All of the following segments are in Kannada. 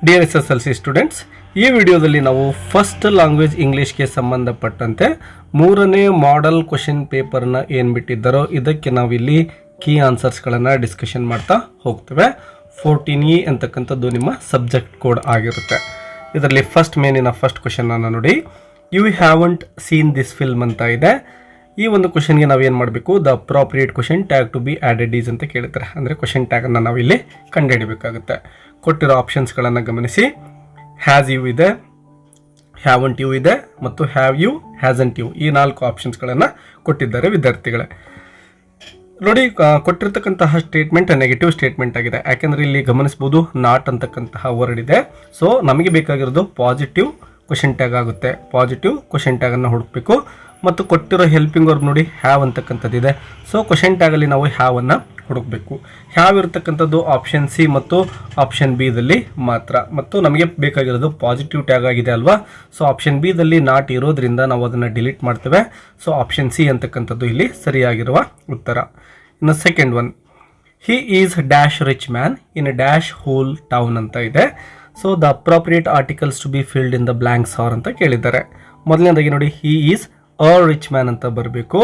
ಡಿಯರ್ SSLC ಸ್ಟೂಡೆಂಟ್ಸ್, ಈ ವಿಡಿಯೋದಲ್ಲಿ ನಾವು ಫಸ್ಟ್ ಲ್ಯಾಂಗ್ವೇಜ್ ಇಂಗ್ಲೀಷ್ಗೆ ಸಂಬಂಧಪಟ್ಟಂತೆ 3ನೇ ಮಾಡೆಲ್ ಕ್ವೆಶ್ಚನ್ ಪೇಪರ್ನ ಏನು ಬಿಟ್ಟಿದ್ದಾರೋ ಇದಕ್ಕೆ ನಾವಿಲ್ಲಿ ಕೀ ಆನ್ಸರ್ಸ್ಗಳನ್ನು ಡಿಸ್ಕಷನ್ ಮಾಡ್ತಾ ಹೋಗ್ತೇವೆ. 14E ಅಂತಕ್ಕಂಥದ್ದು ನಿಮ್ಮ ಸಬ್ಜೆಕ್ಟ್ ಕೋಡ್ ಆಗಿರುತ್ತೆ. ಇದರಲ್ಲಿ ಫಸ್ಟ್ ಕ್ವೆಶ್ಚನ್ನ ನೋಡಿ, you haven't seen this film ಅಂತ ಇದೆ. ಈ ಒಂದು ಕ್ವೆಶ್ಚನ್ಗೆ ನಾವೇನು ಮಾಡಬೇಕು, the appropriate question tag to be added is ಅಂತ ಕೇಳ್ತಾರೆ. ಅಂದರೆ ಕ್ವೆಶ್ಚನ್ ಟ್ಯಾಗನ್ನು ನಾವಿಲ್ಲಿ ಕಂಡುಹಿಡಬೇಕಾಗುತ್ತೆ. ಕೊಟ್ಟಿರೋ ಆಪ್ಷನ್ಸ್ಗಳನ್ನು ಗಮನಿಸಿ. ಹ್ಯಾಸ್ ಯು ಇದೆ, ಹ್ಯಾವಂಟ್ ಯು ಇದೆ ಮತ್ತು ಹ್ಯಾವ್ ಯು, ಹ್ಯಾಸಂಟ್ ಯು, ಈ 4 ಆಪ್ಷನ್ಸ್ಗಳನ್ನು ಕೊಟ್ಟಿದ್ದಾರೆ ವಿದ್ಯಾರ್ಥಿಗಳೇ. ನೋಡಿ, ಕೊಟ್ಟಿರ್ತಕ್ಕಂತಹ ಸ್ಟೇಟ್ಮೆಂಟ್ ನೆಗೆಟಿವ್ ಸ್ಟೇಟ್ಮೆಂಟ್ ಆಗಿದೆ. ಯಾಕೆಂದರೆ ಇಲ್ಲಿ ಗಮನಿಸ್ಬೋದು ನಾಟ್ ಅಂತಕ್ಕಂತಹ ವರ್ಡ್ ಇದೆ. ಸೊ ನಮಗೆ ಬೇಕಾಗಿರೋದು ಪಾಸಿಟಿವ್ ಕ್ವೆಶ್ಚನ್ ಟ್ಯಾಗ್ ಆಗುತ್ತೆ. ಪಾಸಿಟಿವ್ ಕ್ವೆಶ್ಚನ್ ಟ್ಯಾಗನ್ನು ಹುಡುಕಬೇಕು. ಮತ್ತು ಕೊಟ್ಟಿರೋ ಹೆಲ್ಪಿಂಗ್ ವರ್ಬ್ ನೋಡಿ ಹ್ಯಾವ್ ಅಂತಕ್ಕಂಥದ್ದಿದೆ. ಸೊ ಕ್ವೆಶ್ಚನ್ ಟ್ಯಾಗಲ್ಲಿ ನಾವು ಹ್ಯಾವನ್ನು ಹುಡುಕಬೇಕು. ಹ್ಯಾವ್ ಇರತಕ್ಕಂಥದ್ದು ಆಪ್ಷನ್ ಸಿ ಮತ್ತು ಆಪ್ಷನ್ ಬಿದಲ್ಲಿ ಮಾತ್ರ. ಮತ್ತು ನಮಗೆ ಬೇಕಾಗಿರೋದು ಪಾಸಿಟಿವ್ ಟ್ಯಾಗ್ ಆಗಿದೆ ಅಲ್ವಾ. ಸೊ ಆಪ್ಷನ್ ಬಿದಲ್ಲಿ ನಾಟ್ ಇರೋದ್ರಿಂದ ನಾವು ಅದನ್ನು ಡಿಲೀಟ್ ಮಾಡ್ತೇವೆ. ಸೊ ಆಪ್ಷನ್ ಸಿ ಅಂತಕ್ಕಂಥದ್ದು ಇಲ್ಲಿ ಸರಿಯಾಗಿರುವ ಉತ್ತರ. ಇನ್ನು second one, he is dash rich man in dash whole town ಅಂತ ಇದೆ. So the appropriate articles to be filled in the blanks are ಅಂತ ಕೇಳಿದ್ದಾರೆ. ಮೊದಲನೇದಾಗಿ ನೋಡಿ, he is a rich man ಅಂತ ಬರಬೇಕು.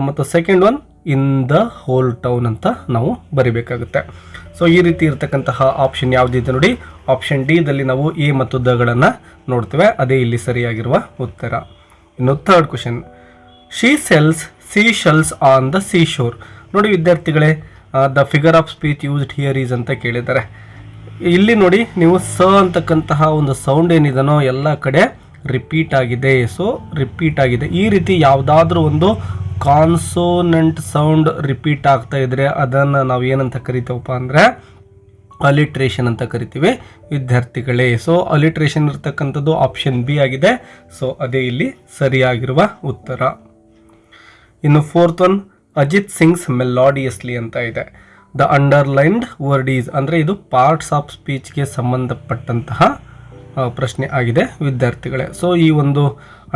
ಮತ್ತು second one, in the whole town ಅಂತ ನಾವು ಬರಿಬೇಕಾಗುತ್ತೆ. ಸೊ ಈ ರೀತಿ ಇರತಕ್ಕಂತಹ ಆಪ್ಷನ್ ಯಾವುದಿದೆ ನೋಡಿ, ಆಪ್ಷನ್ ಡಿದಲ್ಲಿ ನಾವು ಎ ಮತ್ತು ದಗಳನ್ನು ನೋಡ್ತೇವೆ. ಅದೇ ಇಲ್ಲಿ ಸರಿಯಾಗಿರುವ ಉತ್ತರ. ಇನ್ನು third question, she sells sea shells on the sea shore. ನೋಡಿ ವಿದ್ಯಾರ್ಥಿಗಳೇ, the figure of speech used here is ಅಂತ ಕೇಳಿದ್ದಾರೆ. ಇಲ್ಲಿ ನೋಡಿ, ನೀವು ಸ ಅಂತಕ್ಕಂತಹ ಒಂದು ಸೌಂಡ್ ಏನಿದನೋ ಎಲ್ಲ ಕಡೆ ರಿಪೀಟ್ ಆಗಿದೆ. ಸೊ ರಿಪೀಟ್ ಆಗಿದೆ. ಈ ರೀತಿ ಯಾವುದಾದ್ರೂ ಒಂದು ಕಾನ್ಸೋನೆಂಟ್ ಸೌಂಡ್ ರಿಪೀಟ್ ಆಗ್ತಾ ಇದ್ರೆ ಅದನ್ನು ನಾವು ಏನಂತ ಕರಿತೀವಪ್ಪ ಅಂದರೆ ಅಲಿಟ್ರೇಷನ್ ಅಂತ ಕರಿತೀವಿ ವಿದ್ಯಾರ್ಥಿಗಳೇ. ಸೊ ಅಲಿಟ್ರೇಷನ್ ಇರ್ತಕ್ಕಂಥದ್ದು ಆಪ್ಷನ್ ಬಿ ಆಗಿದೆ. ಸೊ ಅದೇ ಇಲ್ಲಿ ಸರಿಯಾಗಿರುವ ಉತ್ತರ. ಇನ್ನು ಫೋರ್ತ್ ಒನ್, ಅಜಿತ್ ಸಿಂಗ್ಸ್ ಮೆಲೋಡಿಯಸ್ಲಿ ಅಂತ ಇದೆ. ದ ಅಂಡರ್ಲೈನ್ಡ್ ವರ್ಡ್ ಈಸ್, ಅಂದರೆ ಇದು ಪಾರ್ಟ್ಸ್ ಆಫ್ ಸ್ಪೀಚ್ಗೆ ಸಂಬಂಧಪಟ್ಟಂತಹ ಪ್ರಶ್ನೆ ಆಗಿದೆ ವಿದ್ಯಾರ್ಥಿಗಳೇ. ಸೊ ಈ ಒಂದು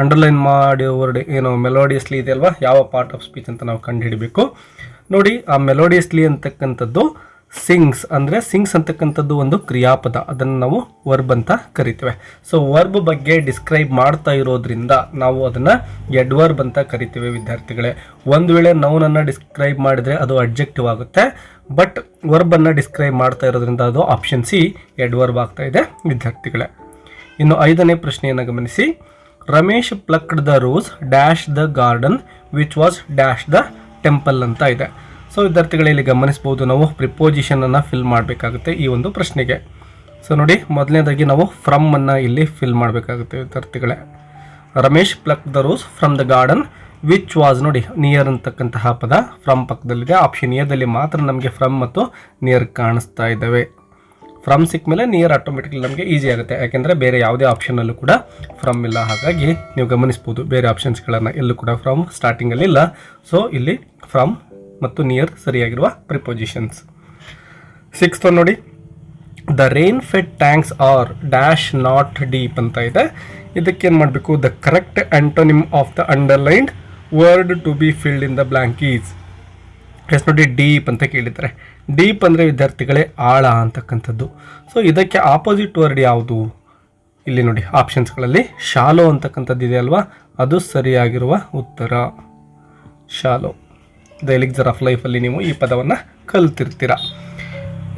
ಅಂಡರ್ಲೈನ್ ಮಾಡಿರೋ ವರ್ಡ್ ಏನು ಮೆಲೋಡಿಯಸ್ಲಿ ಇದೆ ಅಲ್ವಾ, ಯಾವ ಪಾರ್ಟ್ ಆಫ್ ಸ್ಪೀಚ್ ಅಂತ ನಾವು ಕಂಡುಹಿಡಬೇಕು. ನೋಡಿ, ಆ ಮೆಲೋಡಿಯಸ್ಲಿ ಅಂತಕ್ಕಂಥದ್ದು ಸಿಂಗ್ಸ್, ಅಂದರೆ ಸಿಂಗ್ಸ್ ಅಂತಕ್ಕಂಥದ್ದು ಒಂದು ಕ್ರಿಯಾಪದ, ಅದನ್ನು ನಾವು ವರ್ಬ್ ಅಂತ ಕರಿತೇವೆ. ಸೊ ವರ್ಬ್ ಬಗ್ಗೆ ಡಿಸ್ಕ್ರೈಬ್ ಮಾಡ್ತಾ ಇರೋದ್ರಿಂದ ನಾವು ಅದನ್ನು ಎಡ್ವರ್ಬ್ ಅಂತ ಕರಿತೇವೆ ವಿದ್ಯಾರ್ಥಿಗಳೇ. ಒಂದು ವೇಳೆ ನೌನನ್ನು ಡಿಸ್ಕ್ರೈಬ್ ಮಾಡಿದರೆ ಅದು ಅಡ್ಜೆಕ್ಟಿವ್ ಆಗುತ್ತೆ. ಬಟ್ ವರ್ಬನ್ನು ಡಿಸ್ಕ್ರೈಬ್ ಮಾಡ್ತಾ ಇರೋದ್ರಿಂದ ಅದು ಆಪ್ಷನ್ ಸಿ ಎಡ್ವರ್ಬ್ ಆಗ್ತಾ ಇದೆ ವಿದ್ಯಾರ್ಥಿಗಳೇ. ಇನ್ನು 5ನೇ ಪ್ರಶ್ನೆಯನ್ನು ಗಮನಿಸಿ. Ramesh ಪ್ಲಕ್ಡ್ the rose dash the garden which was dash the temple ಅಂತ ಇದೆ. ಸೊ ವಿದ್ಯಾರ್ಥಿಗಳಲ್ಲಿ ಗಮನಿಸ್ಬೋದು, ನಾವು ಪ್ರಿಪೋಸಿಷನನ್ನು ಫಿಲ್ ಮಾಡಬೇಕಾಗುತ್ತೆ ಈ ಒಂದು ಪ್ರಶ್ನೆಗೆ. ಸೊ ನೋಡಿ, ಮೊದಲನೇದಾಗಿ ನಾವು ಫ್ರಮ್ ಅನ್ನು ಇಲ್ಲಿ ಫಿಲ್ ಮಾಡಬೇಕಾಗುತ್ತೆ ವಿದ್ಯಾರ್ಥಿಗಳೇ. Ramesh pluck the rose from the garden which was, ನೋಡಿ ನಿಯರ್ ಅಂತಕ್ಕಂತಹ ಪದ ಫ್ರಮ್ ಪಕ್ಕದಲ್ಲಿದೆ. ಆಪ್ಷನ್ ಎದಲ್ಲಿ ಮಾತ್ರ ನಮಗೆ ಫ್ರಮ್ ಮತ್ತು ನಿಯರ್ ಕಾಣಿಸ್ತಾ ಇದ್ದಾವೆ. ಫ್ರಮ್ ಸಿಕ್ಕ ಮೇಲೆ ನಿಯರ್ ಆಟೋಮೆಟಿಕ್ಲಿ ನಮಗೆ ಈಸಿ ಆಗುತ್ತೆ. ಯಾಕೆಂದರೆ ಬೇರೆ ಯಾವುದೇ ಆಪ್ಷನಲ್ಲೂ ಕೂಡ ಫ್ರಮ್ ಇಲ್ಲ. ಹಾಗಾಗಿ ನೀವು ಗಮನಿಸ್ಬೋದು, ಬೇರೆ ಆಪ್ಷನ್ಸ್ಗಳನ್ನು ಎಲ್ಲೂ ಕೂಡ ಫ್ರಮ್ ಸ್ಟಾರ್ಟಿಂಗಲ್ಲಿ ಇಲ್ಲ. ಸೊ ಇಲ್ಲಿ ಫ್ರಮ್ ಮತ್ತು ನಿಯರ್ ಸರಿಯಾಗಿರುವ ಪ್ರಿಪೋಸಿಷನ್ಸ್. 6th ನೋಡಿ, the rain fed tanks are dash not deep ಅಂತ ಇದೆ. ಇದಕ್ಕೇನು ಮಾಡಬೇಕು, the correct antonym of the underlined word to be filled in the blank is. Yes ನೋಡಿ, ಡೀಪ್ ಅಂತ ಕೇಳಿದ್ದಾರೆ. ಡೀಪ್ ಅಂದರೆ ವಿದ್ಯಾರ್ಥಿಗಳೇ ಆಳ ಅಂತಕ್ಕಂಥದ್ದು. ಸೊ ಇದಕ್ಕೆ ಆಪೋಸಿಟ್ ವರ್ಡ್ ಯಾವುದು? ಇಲ್ಲಿ ನೋಡಿ ಆಪ್ಷನ್ಸ್ಗಳಲ್ಲಿ ಶಾಲೋ ಅಂತಕ್ಕಂಥದ್ದು ಇದೆ ಅಲ್ವಾ, ಅದು ಸರಿಯಾಗಿರುವ ಉತ್ತರ. ಶಾಲೋ, ದ ಎಲಿಕ್ಸರ್ ಆಫ್ ಲೈಫಲ್ಲಿ ನೀವು ಈ ಪದವನ್ನು ಕಲ್ತಿರ್ತೀರ.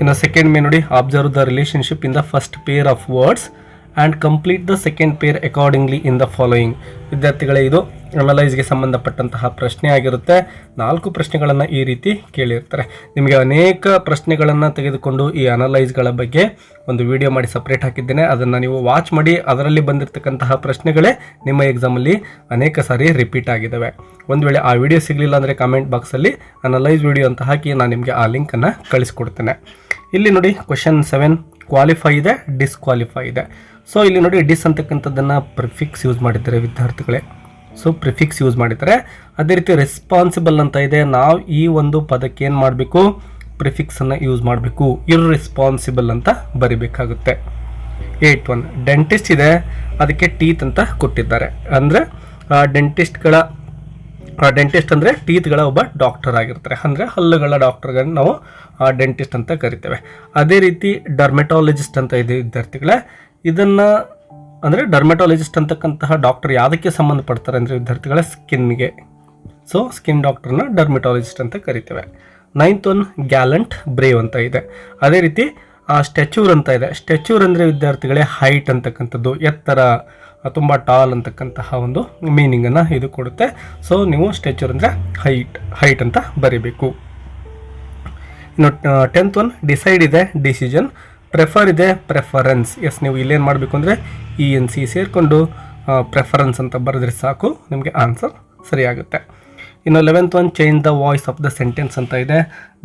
ಇನ್ನು ಸೆಕೆಂಡ್ ಮೇ ನೋಡಿ, observe the relationship in the first pair of words and complete the second pair accordingly in the following. ವಿದ್ಯಾರ್ಥಿಗಳೇ, ಇದು ಅನಲೈಸ್ಗೆ ಸಂಬಂಧಪಟ್ಟಂತಹ ಪ್ರಶ್ನೆ ಆಗಿರುತ್ತೆ. 4 ಪ್ರಶ್ನೆಗಳನ್ನು ಈ ರೀತಿ ಕೇಳಿರ್ತಾರೆ. ನಿಮಗೆ ಅನೇಕ ಪ್ರಶ್ನೆಗಳನ್ನು ತೆಗೆದುಕೊಂಡು ಈ ಅನಲೈಸ್ಗಳ ಬಗ್ಗೆ ಒಂದು ವಿಡಿಯೋ ಮಾಡಿ ಸಪ್ರೇಟ್ ಹಾಕಿದ್ದೇನೆ. ಅದನ್ನು ನೀವು ವಾಚ್ ಮಾಡಿ. ಅದರಲ್ಲಿ ಬಂದಿರತಕ್ಕಂತಹ ಪ್ರಶ್ನೆಗಳೇ ನಿಮ್ಮ ಎಕ್ಸಾಮಲ್ಲಿ ಅನೇಕ ಸಾರಿ ರಿಪೀಟ್ ಆಗಿದ್ದಾವೆ. ಒಂದು ವೇಳೆ ಆ ವಿಡಿಯೋ ಸಿಗಲಿಲ್ಲ ಅಂದರೆ ಕಮೆಂಟ್ ಬಾಕ್ಸಲ್ಲಿ ಅನಲೈಸ್ ವಿಡಿಯೋ ಅಂತ ಹಾಕಿ ನಾನು ನಿಮಗೆ ಆ ಲಿಂಕನ್ನು ಕಳಿಸ್ಕೊಡ್ತೇನೆ. ಇಲ್ಲಿ ನೋಡಿ, ಕ್ವೆಶ್ಚನ್ 7 ಕ್ವಾಲಿಫೈ ಇದೆ, ಡಿಸ್ಕ್ವಾಲಿಫೈ ಇದೆ. ಸೊ ಇಲ್ಲಿ ನೋಡಿ, ಡಿಸ್ ಅಂತಕ್ಕಂಥದ್ದನ್ನು ಪ್ರಿಫಿಕ್ಸ್ ಯೂಸ್ ಮಾಡಿದ್ದಾರೆ ವಿದ್ಯಾರ್ಥಿಗಳೇ. ಸೊ ಪ್ರಿಫಿಕ್ಸ್ ಯೂಸ್ ಮಾಡಿದ್ದಾರೆ. ಅದೇ ರೀತಿ ರೆಸ್ಪಾನ್ಸಿಬಲ್ ಅಂತ ಇದೆ. ನಾವು ಈ ಒಂದು ಪದಕ್ಕೆ ಏನು ಮಾಡಬೇಕು, ಪ್ರಿಫಿಕ್ಸನ್ನು ಯೂಸ್ ಮಾಡಬೇಕು. ಇರ್ರೆಸ್ಪಾನ್ಸಿಬಲ್ ಅಂತ ಬರಿಬೇಕಾಗುತ್ತೆ. 8th ಒನ್, ಡೆಂಟಿಸ್ಟ್ ಇದೆ, ಅದಕ್ಕೆ ಟೀತ್ ಅಂತ ಕೊಟ್ಟಿದ್ದಾರೆ. ಅಂದರೆ ಡೆಂಟಿಸ್ಟ್ಗಳ ಡೆಂಟಿಸ್ಟ್ ಅಂದರೆ ಟೀತ್ಗಳ ಒಬ್ಬ ಡಾಕ್ಟರ್ ಆಗಿರ್ತಾರೆ, ಅಂದರೆ ಹಲ್ಲುಗಳ ಡಾಕ್ಟರ್ಗಳನ್ನ ನಾವು ಡೆಂಟಿಸ್ಟ್ ಅಂತ ಕರಿತೇವೆ. ಅದೇ ರೀತಿ ಡರ್ಮೆಟಾಲಜಿಸ್ಟ್ ಅಂತ ಇದೆ ವಿದ್ಯಾರ್ಥಿಗಳೇ. ಇದನ್ನು ಅಂದರೆ ಡರ್ಮೆಟಾಲಜಿಸ್ಟ್ ಅಂತಕ್ಕಂತಹ ಡಾಕ್ಟರ್ ಯಾವುದಕ್ಕೆ ಸಂಬಂಧಪಡ್ತಾರೆ ಅಂದರೆ ವಿದ್ಯಾರ್ಥಿಗಳ ಸ್ಕಿನ್ಗೆ. ಸೊ ಸ್ಕಿನ್ ಡಾಕ್ಟರ್ನ ಡರ್ಮೆಟಾಲಜಿಸ್ಟ್ ಅಂತ ಕರಿತೇವೆ. 9th ಒನ್ ಗ್ಯಾಲೆಂಟ್ ಬ್ರೇವ್ ಅಂತ ಇದೆ. ಅದೇ ರೀತಿ ಸ್ಟ್ಯಾಚ್ಯೂರ್ ಅಂತ ಇದೆ. ಸ್ಟ್ಯಾಚ್ಯೂರ್ ಅಂದರೆ ವಿದ್ಯಾರ್ಥಿಗಳೇ ಹೈಟ್ ಅಂತಕ್ಕಂಥದ್ದು, ಎತ್ತರ, ತುಂಬ ಟಾಲ್ ಅಂತಕ್ಕಂತಹ ಒಂದು ಮೀನಿಂಗನ್ನು ಇದು ಕೊಡುತ್ತೆ. ಸೊ ನೀವು ಸ್ಟ್ಯಾಚ್ಯೂರ್ ಅಂದರೆ ಹೈಟ್ ಅಂತ ಬರೀಬೇಕು. ಇನ್ನು 10th ಒನ್ ಡಿಸೈಡ್ ಇದೆ, ಡಿಸಿಷನ್. ಪ್ರೆಫರ್ ಇದೆ, ಪ್ರೆಫರೆನ್ಸ್. ಎಸ್, ನೀವು ಇಲ್ಲೇನು ಮಾಡಬೇಕು ಅಂದರೆ ENC ಸೇರಿಕೊಂಡು ಪ್ರೆಫರೆನ್ಸ್ ಅಂತ ಬರೆದ್ರೆ ಸಾಕು, ನಿಮಗೆ ಆನ್ಸರ್ ಸರಿಯಾಗುತ್ತೆ. ಇನ್ನು 11th one change the voice of the sentence ಅಂತ ಇದೆ.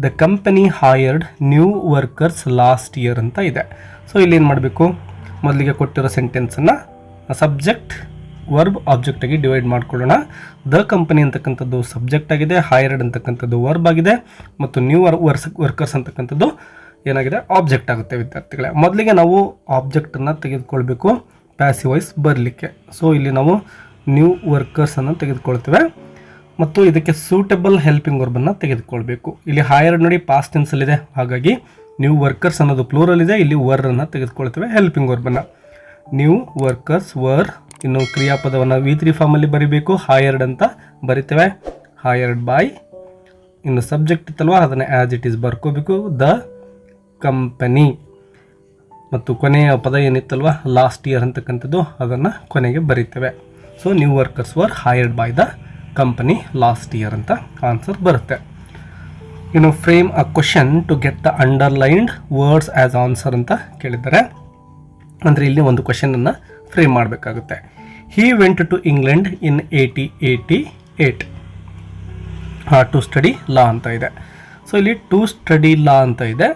The company hired new workers last year ಅಂತ ಇದೆ. ಸೊ ಇಲ್ಲಿ ಏನು ಮಾಡಬೇಕು, ಮೊದಲಿಗೆ ಕೊಟ್ಟಿರೋ ಸೆಂಟೆನ್ಸನ್ನು ಸಬ್ಜೆಕ್ಟ್ ವರ್ಬ್ ಆಬ್ಜೆಕ್ಟಾಗಿ ಡಿವೈಡ್ ಮಾಡ್ಕೊಳ್ಳೋಣ. ದ ಕಂಪನಿ ಅಂತಕ್ಕಂಥದ್ದು ಸಬ್ಜೆಕ್ಟ್ ಆಗಿದೆ, ಹೈಯರ್ಡ್ ಅಂತಕ್ಕಂಥದ್ದು ವರ್ಬ್ ಆಗಿದೆ, ಮತ್ತು ನ್ಯೂ ವರ್ಕರ್ಸ್ ಅಂತಕ್ಕಂಥದ್ದು ಏನಾಗಿದೆ, ಆಬ್ಜೆಕ್ಟ್ ಆಗುತ್ತೆ ವಿದ್ಯಾರ್ಥಿಗಳೇ. ಮೊದಲಿಗೆ ನಾವು ಆಬ್ಜೆಕ್ಟನ್ನು ತೆಗೆದುಕೊಳ್ಬೇಕು ಪ್ಯಾಸಿವ್ ವಾಯ್ಸ್ ಬರಲಿಕ್ಕೆ. ಸೊ ಇಲ್ಲಿ ನಾವು ನ್ಯೂ ವರ್ಕರ್ಸನ್ನು ತೆಗೆದುಕೊಳ್ತೇವೆ ಮತ್ತು ಇದಕ್ಕೆ ಸೂಟಬಲ್ ಹೆಲ್ಪಿಂಗ್ ವರ್ಬನ್ನು ತೆಗೆದುಕೊಳ್ಬೇಕು. ಇಲ್ಲಿ ಹೈಯರ್ಡ್ ನೋಡಿ ಪಾಸ್ಟ್ ಟೆನ್ಸಲ್ಲಿದೆ, ಹಾಗಾಗಿ ನ್ಯೂ ವರ್ಕರ್ಸ್ ಅನ್ನೋದು ಪ್ಲೂರಲ್ ಇದೆ, ಇಲ್ಲಿ ವರ್ರನ್ನು ತೆಗೆದುಕೊಳ್ತೇವೆ ಹೆಲ್ಪಿಂಗ್ ವರ್ಬನ್ನು. New workers were. ಇನ್ನು ಕ್ರಿಯಾಪದವನ್ನು V3 ಫಾರ್ಮಲ್ಲಿ ಬರೀಬೇಕು, ಹೈಯರ್ಡ್ ಅಂತ ಬರಿತೇವೆ, ಹೈಯರ್ಡ್ ಬೈ. ಇನ್ನು ಸಬ್ಜೆಕ್ಟ್ ಇತ್ತಲ್ವ ಅದನ್ನು ಆ್ಯಸ್ ಇಟ್ ಈಸ್ ಬರ್ಕೋಬೇಕು, ದ ಕಂಪನಿ. ಮತ್ತು ಕೊನೆಯ ಪದ ಏನಿತ್ತಲ್ವ ಲಾಸ್ಟ್ ಇಯರ್ ಅಂತಕ್ಕಂಥದ್ದು ಅದನ್ನು ಕೊನೆಗೆ ಬರೀತೇವೆ. So new workers were hired by the company last year ಅಂತ ಆನ್ಸರ್ ಬರುತ್ತೆ. ಇನ್ನು frame a question to get the underlined words as answer ಅಂತ ಕೇಳಿದ್ದಾರೆ. ಅಂದರೆ ಇಲ್ಲಿ ಒಂದು ಕ್ವಶನನ್ನು ಫ್ರೇಮ್ ಮಾಡಬೇಕಾಗುತ್ತೆ. He went to England in 1888 to study law ಅಂತ ಇದೆ. ಸೊ ಇಲ್ಲಿ ಟು ಸ್ಟಡಿ ಲಾ ಅಂತ ಇದೆ.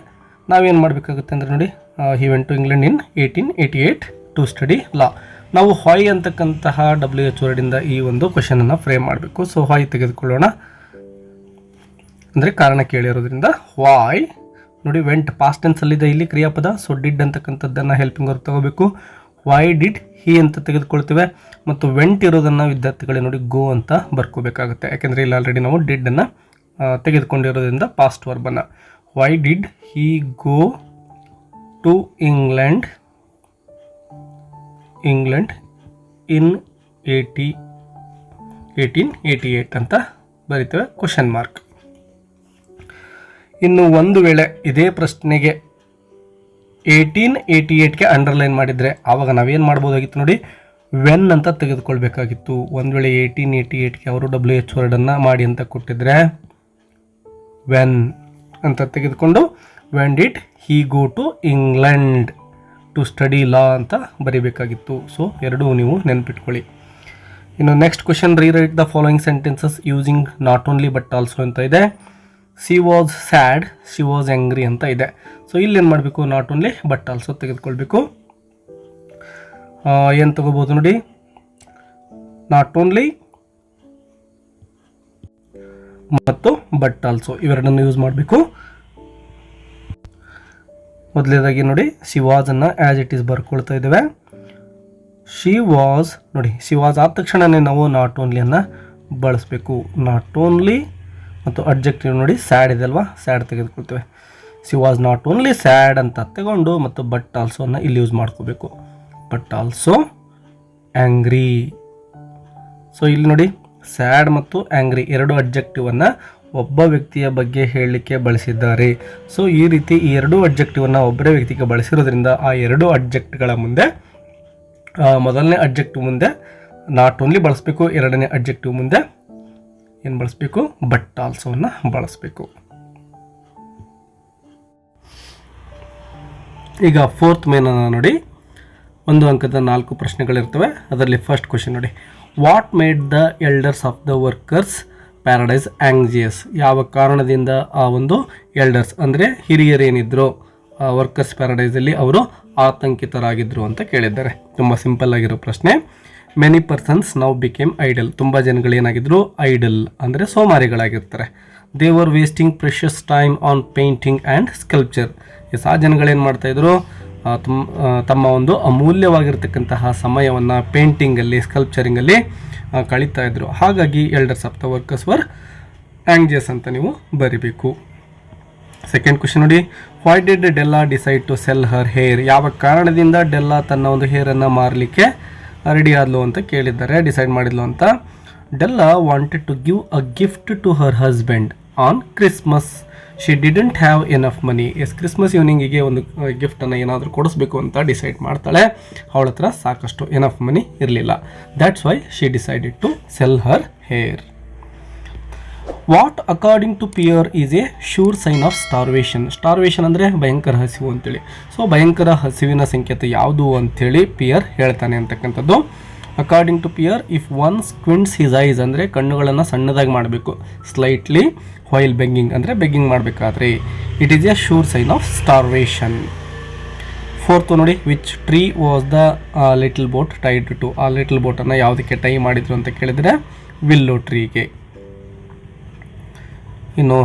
ನಾವೇನು ಮಾಡಬೇಕಾಗುತ್ತೆ ಅಂದರೆ ನೋಡಿ, he went to England in 1888 to study law. ನಾವು ಹಾಯ್ ಅಂತಕ್ಕಂತಹ WH ವರ್ಡಿಂದ ಈ ಒಂದು ಕ್ವಶನನ್ನು ಫ್ರೇಮ್ ಮಾಡಬೇಕು. ಸೊ ಹಾಯ್ ತೆಗೆದುಕೊಳ್ಳೋಣ, ಅಂದರೆ ಕಾರಣ ಕೇಳಿರೋದ್ರಿಂದ ವಾಯ್. ನೋಡಿ ವೆಂಟ್ ಪಾಸ್ಟ್ ಟೆನ್ಸಲ್ಲಿದೆ ಇಲ್ಲಿ ಕ್ರಿಯಾಪದ, ಸೊ ಡಿಡ್ ಅಂತಕ್ಕಂಥದ್ದನ್ನು ಹೆಲ್ಪಿಂಗ್ ವರ್ಕ್ ತಗೋಬೇಕು. ವೈ ಡಿಡ್ ಹಿ ಅಂತ ತೆಗೆದುಕೊಳ್ತೇವೆ, ಮತ್ತು ವೆಂಟ್ ಇರೋದನ್ನು ವಿದ್ಯಾರ್ಥಿಗಳೇ ನೋಡಿ ಗೋ ಅಂತ ಬರ್ಕೋಬೇಕಾಗುತ್ತೆ. ಯಾಕೆಂದರೆ ಇಲ್ಲಿ ಆಲ್ರೆಡಿ ನಾವು ಡಿಡ್ಡನ್ನು ತೆಗೆದುಕೊಂಡಿರೋದ್ರಿಂದ ಪಾಸ್ಟ್ ವರ್ಬನ್ನು. Why did he go to England in 1888 ಅಂತ ಬರಿತೇವೆ ಕ್ವಶನ್ ಮಾರ್ಕ್. ಇನ್ನು ಒಂದು ವೇಳೆ ಇದೇ ಪ್ರಶ್ನೆಗೆ 1888ಗೆ ಅಂಡರ್ಲೈನ್ ಮಾಡಿದರೆ ಆವಾಗ ನಾವೇನು ಮಾಡ್ಬೋದಾಗಿತ್ತು ನೋಡಿ, ವೆನ್ ಅಂತ ತೆಗೆದುಕೊಳ್ಬೇಕಾಗಿತ್ತು. ಒಂದು ವೇಳೆ 1888ಗೆ ಅವರು WH ವರ್ಡನ್ನು ಮಾಡಿ ಅಂತ ಕೊಟ್ಟಿದ್ರೆ ವೆನ್ ಅಂತ ತೆಗೆದುಕೊಂಡು when did he go to England to study law ಅಂತ ಬರೀಬೇಕಾಗಿತ್ತು. ಸೊ ಎರಡೂ ನೀವು ನೆನಪಿಟ್ಕೊಳ್ಳಿ. ಇನ್ನು next question, rewrite the following sentences using not only but also ಅಂತ ಇದೆ. She was sad, she was angry ಅಂತ ಇದೆ. ಸೊ ಇಲ್ಲಿ ಏನು ಮಾಡಬೇಕು, ನಾಟ್ ಓನ್ಲಿ ಬಟ್ ಆಲ್ಸೋ ತೆಗೆದುಕೊಳ್ಬೇಕು. ಏನು ತಗೋಬೋದು ನೋಡಿ, ನಾಟ್ ಓನ್ಲಿ ಮತ್ತು ಬಟ್ ಆಲ್ಸೋ ಇವೆರಡನ್ನು ಯೂಸ್ ಮಾಡಬೇಕು. ಮೊದಲನೇದಾಗಿ ನೋಡಿ, ಶಿ ವಾಸನ್ನು ಆ್ಯಸ್ ಇಟ್ ಈಸ್ ಬರ್ಕೊಳ್ತಾ ಇದ್ದೇವೆ. ಶಿ ವಾಸ್ ನೋಡಿ, ಶಿ ವಾಸ್ ಆದ ತಕ್ಷಣವೇ ನಾವು ನಾಟ್ ಓನ್ಲಿಯನ್ನು ಬಳಸಬೇಕು. ನಾಟ್ ಓನ್ಲಿ ಮತ್ತು ಅಡ್ಜೆಕ್ಟಿವ್ ನೋಡಿ ಸ್ಯಾಡ್ ಇದೆ ಅಲ್ವಾ, ಸ್ಯಾಡ್ ತೆಗೆದುಕೊಳ್ತೇವೆ. She was not only sad ಅಂತ ತಗೊಂಡು ಮತ್ತು ಬಟ್ ಆಲ್ಸೋನ ಇಲ್ಲಿ ಯೂಸ್ ಮಾಡ್ಕೋಬೇಕು. But also angry. ಸೊ ಇಲ್ಲಿ ನೋಡಿ ಸ್ಯಾಡ್ ಮತ್ತು ಆ್ಯಂಗ್ರಿ ಎರಡು ಅಡ್ಜೆಕ್ಟಿವನ್ನು ಒಬ್ಬ ವ್ಯಕ್ತಿಯ ಬಗ್ಗೆ ಹೇಳಲಿಕ್ಕೆ ಬಳಸಿದ್ದಾರೆ. ಸೊ ಈ ರೀತಿ ಈ ಎರಡೂ ಅಡ್ಜೆಕ್ಟಿವನ್ನು ಒಬ್ಬರೇ ವ್ಯಕ್ತಿಗೆ ಬಳಸಿರೋದ್ರಿಂದ ಆ ಎರಡು ಅಡ್ಜೆಕ್ಟ್ಗಳ ಮುಂದೆ ಮೊದಲನೇ ಅಡ್ಜೆಕ್ಟಿವ್ ಮುಂದೆ ನಾಟ್ ಓನ್ಲಿ ಬಳಸಬೇಕು, ಎರಡನೇ ಅಡ್ಜೆಕ್ಟಿವ್ ಮುಂದೆ ಏನು ಬಳಸಬೇಕು, ಬಟ್ ಆಲ್ಸೋವನ್ನು ಬಳಸಬೇಕು. ಈಗ ಫೋರ್ತ್ ಮೇನನ್ನು ನೋಡಿ, 1 ಅಂಕದ 4 ಪ್ರಶ್ನೆಗಳಿರ್ತವೆ. ಅದರಲ್ಲಿ ಫಸ್ಟ್ ಕ್ವಶನ್ ನೋಡಿ, what made the elders of the workers paradise anxious? ಯಾವ ಕಾರಣದಿಂದ ಆ ಒಂದು ಎಲ್ಡರ್ಸ್ ಅಂದರೆ ಹಿರಿಯರೇನಿದ್ರು ವರ್ಕರ್ಸ್ ಪ್ಯಾರಡೈಸಲ್ಲಿ ಅವರು ಆತಂಕಿತರಾಗಿದ್ದರು ಅಂತ ಕೇಳಿದ್ದಾರೆ. ತುಂಬ ಸಿಂಪಲ್ ಆಗಿರೋ ಪ್ರಶ್ನೆ. ಮೆನಿ ಪರ್ಸನ್ಸ್ ನಾವು ಬಿಕೇಮ್ ಐಡಲ್. ತುಂಬ ಜನಗಳೇನಾಗಿದ್ದರು, ಐಡಲ್ ಅಂದರೆ ಸೋಮಾರಿಗಳಾಗಿರ್ತಾರೆ. They were wasting precious time on painting and sculpture. ಆ ಜನಗಳೇನು ಮಾಡ್ತಾಯಿದ್ರು, ತಮ್ಮ ಒಂದು ಅಮೂಲ್ಯವಾಗಿರ್ತಕ್ಕಂತಹ ಸಮಯವನ್ನು ಪೇಂಟಿಂಗಲ್ಲಿ ಸ್ಕಲ್ಪ್ಚರಿಂಗಲ್ಲಿ ಕಳೀತಾ ಇದ್ರು. ಹಾಗಾಗಿ elders of the workers were anxious ಅಂತ ನೀವು ಬರಿಬೇಕು. ಸೆಕೆಂಡ್ ಕ್ವೆಶ್ಚನ್ ನೋಡಿ, why did Della decide to sell her hair? ಯಾವ ಕಾರಣದಿಂದ ಡೆಲ್ಲಾ ತನ್ನ ಒಂದು ಹೇರನ್ನು ಮಾರಲಿಕ್ಕೆ ರೆಡಿ ಆದ್ಲು ಅಂತ ಕೇಳಿದ್ದಾರೆ, ಡಿಸೈಡ್ ಮಾಡಿದ್ಲು ಅಂತ. Della wanted to give a gift to her husband on Christmas. She didn't have enough money. Christmas ಈವ್ನಿಂಗಿಗೆ ಒಂದು ಗಿಫ್ಟನ್ನು ಏನಾದರೂ ಕೊಡಿಸ್ಬೇಕು ಅಂತ ಡಿಸೈಡ್ ಮಾಡ್ತಾಳೆ. ಅವಳ ಹತ್ರ ಸಾಕಷ್ಟು ಎನಫ್ ಮನಿ ಇರಲಿಲ್ಲ. That's why she decided to sell her hair. What according to Pierre is a sure sign of starvation? Starvation ಅಂದರೆ ಭಯಂಕರ ಹಸಿವು ಅಂತೇಳಿ. ಸೊ ಭಯಂಕರ ಹಸಿವಿನ ಸಂಕೇತ ಯಾವುದು ಅಂಥೇಳಿ ಪಿಯರ್ ಹೇಳ್ತಾನೆ ಅಂತಕ್ಕಂಥದ್ದು. According to Pierre, if one squints his eyes ಅಂದರೆ ಕಣ್ಣುಗಳನ್ನು ಸಣ್ಣದಾಗಿ ಮಾಡಬೇಕು, ಸ್ಲೈಟ್ಲಿ ವೈಲ್ ಬೆಗ್ಗಿಂಗ್ ಅಂದರೆ ಬೆಗ್ಗಿಂಗ್ ಮಾಡಬೇಕಾದ್ರೆ, it is a sure sign of starvation. Fourth ನೋಡಿ, which tree was the little boat tied to? ಆ ಲಿಟಲ್ ಬೋಟನ್ನು ಯಾವುದಕ್ಕೆ ಟೈ ಮಾಡಿದ್ರು ಅಂತ ಕೇಳಿದರೆ ವಿಲ್ಲೋ ಟ್ರೀಗೆ. ಇನ್ನು